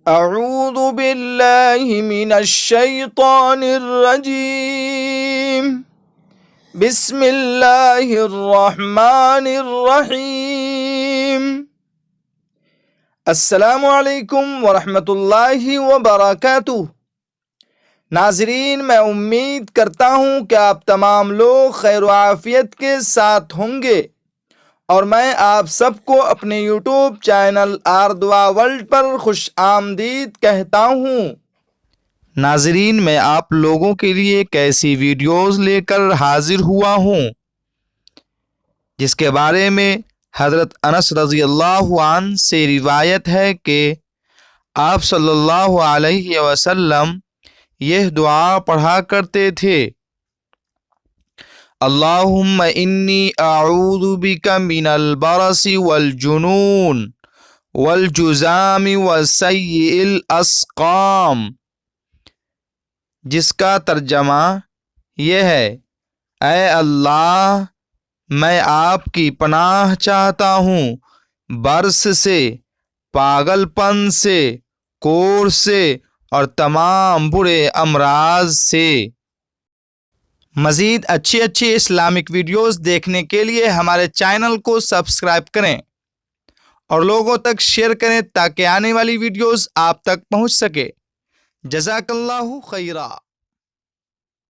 اعوذ باللہ من الشیطان الرجیم بسم اللہ الرحمن الرحیم السلام علیکم ورحمۃ اللہ وبرکاتہ۔ ناظرین، میں امید کرتا ہوں کہ آپ تمام لوگ خیر و عافیت کے ساتھ ہوں گے، اور میں آپ سب کو اپنے یوٹیوب چینل آر دعا ورلڈ پر خوش آمدید کہتا ہوں۔ ناظرین، میں آپ لوگوں کے لیے ایک ایسی ویڈیوز لے کر حاضر ہوا ہوں جس کے بارے میں حضرت انس رضی اللہ عنہ سے روایت ہے کہ آپ صلی اللہ علیہ وسلم یہ دعا پڑھا کرتے تھے: اللہم انی اعوذ بک من البرص والجنون والجذام وسیء الاسقام، جس کا ترجمہ یہ ہے: اے اللہ، میں آپ کی پناہ چاہتا ہوں برص سے، پاگل پن سے، کوڑھ سے اور تمام برے امراض سے۔ مزید اچھی اسلامک ویڈیوز دیکھنے کے لیے ہمارے چینل کو سبسکرائب کریں اور لوگوں تک شیئر کریں تاکہ آنے والی ویڈیوز آپ تک پہنچ سکے۔ جزاک اللہ خیرہ۔